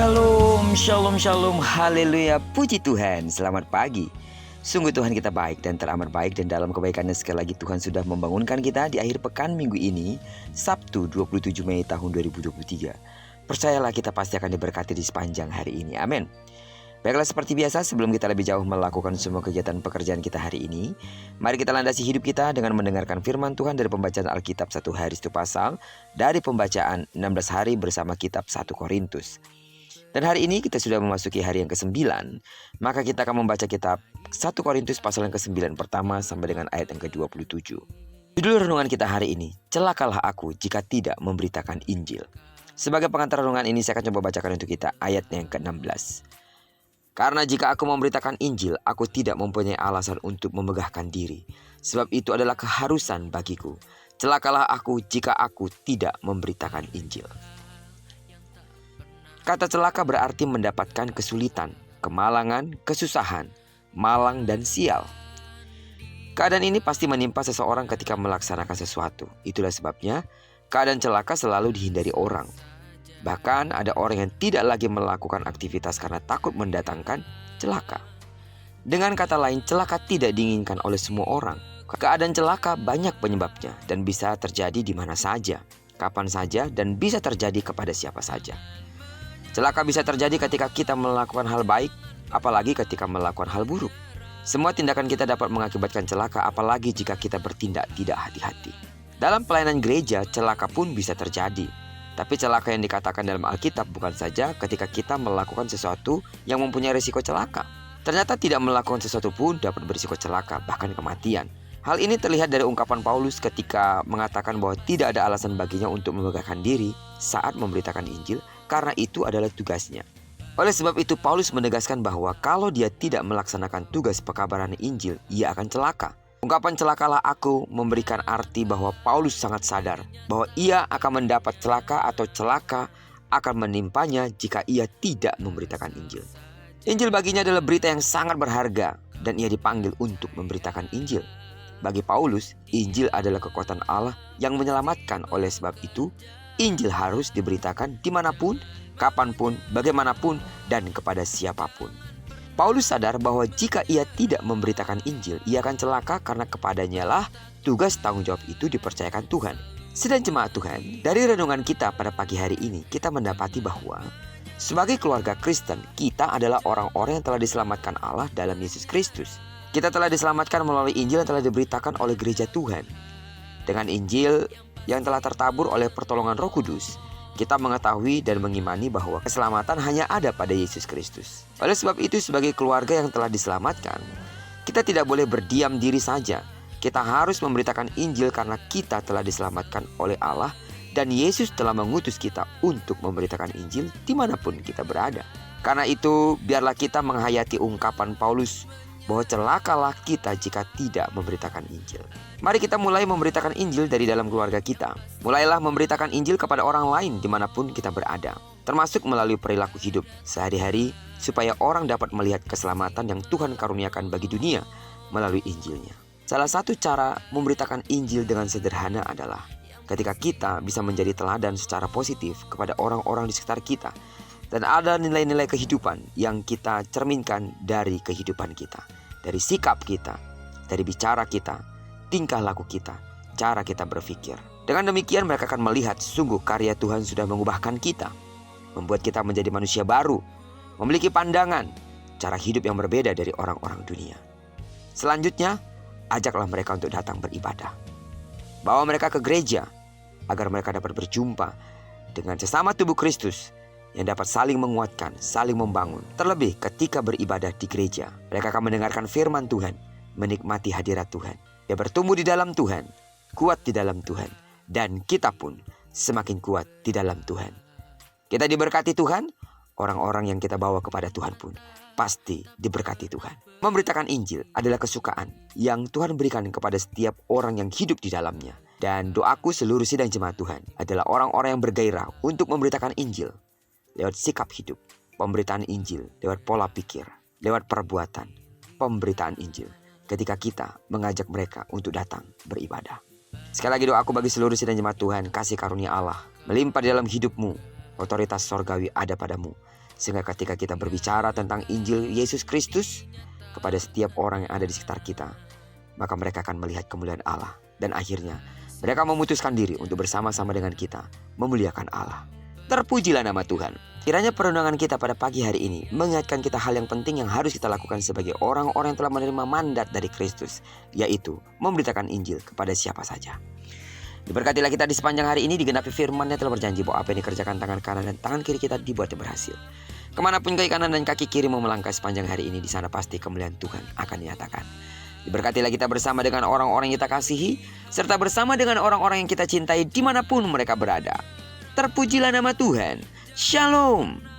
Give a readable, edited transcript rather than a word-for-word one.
Shalom, shalom, shalom, haleluya, puji Tuhan, selamat pagi. Sungguh Tuhan kita baik dan teramat baik, dan dalam kebaikannya sekali lagi Tuhan sudah membangunkan kita di akhir pekan minggu ini, Sabtu 27 Mei tahun 2023. Percayalah kita pasti akan diberkati di sepanjang hari ini, amin. Baiklah, seperti biasa sebelum kita lebih jauh melakukan semua kegiatan pekerjaan kita hari ini, mari kita landasi hidup kita dengan mendengarkan firman Tuhan dari pembacaan Alkitab 1 hari 1 pasal, dari pembacaan 16 hari bersama kitab 1 Korintus. Dan hari ini kita sudah memasuki hari yang ke-9, maka kita akan membaca kitab 1 Korintus pasal yang ke-9 pertama sampai dengan ayat yang ke-27. Judul renungan kita hari ini, celakalah aku jika tidak memberitakan Injil. Sebagai pengantar renungan ini saya akan coba bacakan untuk kita ayatnya yang ke-16. Karena jika aku memberitakan Injil, aku tidak mempunyai alasan untuk memegahkan diri, sebab itu adalah keharusan bagiku. Celakalah aku jika aku tidak memberitakan Injil. Kata celaka berarti mendapatkan kesulitan, kemalangan, kesusahan, malang dan sial. Keadaan ini pasti menimpa seseorang ketika melaksanakan sesuatu. Itulah sebabnya keadaan celaka selalu dihindari orang. Bahkan ada orang yang tidak lagi melakukan aktivitas karena takut mendatangkan celaka. Dengan kata lain, celaka tidak diinginkan oleh semua orang. Keadaan celaka banyak penyebabnya dan bisa terjadi di mana saja, kapan saja, dan bisa terjadi kepada siapa saja. Celaka bisa terjadi ketika kita melakukan hal baik, apalagi ketika melakukan hal buruk. Semua tindakan kita dapat mengakibatkan celaka, apalagi jika kita bertindak tidak hati-hati. Dalam pelayanan gereja, celaka pun bisa terjadi. Tapi celaka yang dikatakan dalam Alkitab bukan saja ketika kita melakukan sesuatu yang mempunyai risiko celaka. Ternyata tidak melakukan sesuatu pun dapat berisiko celaka, bahkan kematian. Hal ini terlihat dari ungkapan Paulus ketika mengatakan bahwa tidak ada alasan baginya untuk memegahkan diri saat memberitakan Injil, karena itu adalah tugasnya. Oleh sebab itu Paulus menegaskan bahwa kalau dia tidak melaksanakan tugas pekabaran Injil, ia akan celaka. Ungkapan celakalah aku memberikan arti bahwa Paulus sangat sadar bahwa ia akan mendapat celaka atau celaka akan menimpanya jika ia tidak memberitakan Injil. Injil baginya adalah berita yang sangat berharga dan ia dipanggil untuk memberitakan Injil. Bagi Paulus, Injil adalah kekuatan Allah yang menyelamatkan. Oleh sebab itu, Injil harus diberitakan dimanapun, kapanpun, bagaimanapun, dan kepada siapapun. Paulus sadar bahwa jika ia tidak memberitakan Injil, ia akan celaka karena kepadanya lah tugas tanggung jawab itu dipercayakan Tuhan. Sedang jemaat Tuhan, dari renungan kita pada pagi hari ini, kita mendapati bahwa sebagai keluarga Kristen, kita adalah orang-orang yang telah diselamatkan Allah dalam Yesus Kristus. Kita telah diselamatkan melalui Injil yang telah diberitakan oleh gereja Tuhan. Dengan Injil yang telah tertabur oleh pertolongan Roh Kudus, kita mengetahui dan mengimani bahwa keselamatan hanya ada pada Yesus Kristus. Oleh sebab itu, sebagai keluarga yang telah diselamatkan, kita tidak boleh berdiam diri saja. Kita harus memberitakan Injil karena kita telah diselamatkan oleh Allah, dan Yesus telah mengutus kita untuk memberitakan Injil dimanapun kita berada. Karena itu, biarlah kita menghayati ungkapan Paulus bahwa celakalah kita jika tidak memberitakan Injil. Mari kita mulai memberitakan Injil dari dalam keluarga kita. Mulailah memberitakan Injil kepada orang lain dimanapun kita berada, termasuk melalui perilaku hidup sehari-hari, supaya orang dapat melihat keselamatan yang Tuhan karuniakan bagi dunia melalui Injilnya. Salah satu cara memberitakan Injil dengan sederhana adalah ketika kita bisa menjadi teladan secara positif kepada orang-orang di sekitar kita, dan ada nilai-nilai kehidupan yang kita cerminkan dari kehidupan kita, dari sikap kita, dari bicara kita, tingkah laku kita, cara kita berpikir. Dengan demikian mereka akan melihat sungguh karya Tuhan sudah mengubahkan kita, membuat kita menjadi manusia baru, memiliki pandangan, cara hidup yang berbeda dari orang-orang dunia. Selanjutnya, ajaklah mereka untuk datang beribadah. Bawa mereka ke gereja, agar mereka dapat berjumpa dengan sesama tubuh Kristus, yang dapat saling menguatkan, saling membangun. Terlebih ketika beribadah di gereja, mereka akan mendengarkan firman Tuhan, menikmati hadirat Tuhan. Dia bertumbuh di dalam Tuhan, kuat di dalam Tuhan, dan kita pun semakin kuat di dalam Tuhan. Kita diberkati Tuhan, orang-orang yang kita bawa kepada Tuhan pun pasti diberkati Tuhan. Memberitakan Injil adalah kesukaan yang Tuhan berikan kepada setiap orang yang hidup di dalamnya. Dan doaku seluruh sidang jemaat Tuhan adalah orang-orang yang bergairah untuk memberitakan Injil lewat sikap hidup, pemberitaan Injil lewat pola pikir, lewat perbuatan, pemberitaan Injil ketika kita mengajak mereka untuk datang beribadah. Sekali lagi doaku bagi seluruh sidang jemaat Tuhan, kasih karunia Allah melimpah di dalam hidupmu, otoritas sorgawi ada padamu, Sehingga ketika kita berbicara tentang Injil Yesus Kristus kepada setiap orang yang ada di sekitar kita, maka mereka akan melihat kemuliaan Allah. Dan akhirnya mereka memutuskan diri untuk bersama-sama dengan kita memuliakan Allah. Terpujilah nama Tuhan. Kiranya perenungan kita pada pagi hari ini mengingatkan kita hal yang penting yang harus kita lakukan sebagai orang-orang yang telah menerima mandat dari Kristus, yaitu memberitakan Injil kepada siapa saja. Diberkatilah kita di sepanjang hari ini, digenapi firman yang telah berjanji bahwa apa yang dikerjakan tangan kanan dan tangan kiri kita dibuatnya berhasil. Kemanapun kaki kanan dan kaki kiri mau melangkah sepanjang hari ini, di sana pasti kemuliaan Tuhan akan dinyatakan. Diberkatilah kita bersama dengan orang-orang yang kita kasihi, serta bersama dengan orang-orang yang kita cintai dimanapun mereka berada. Terpujilah nama Tuhan. Shalom.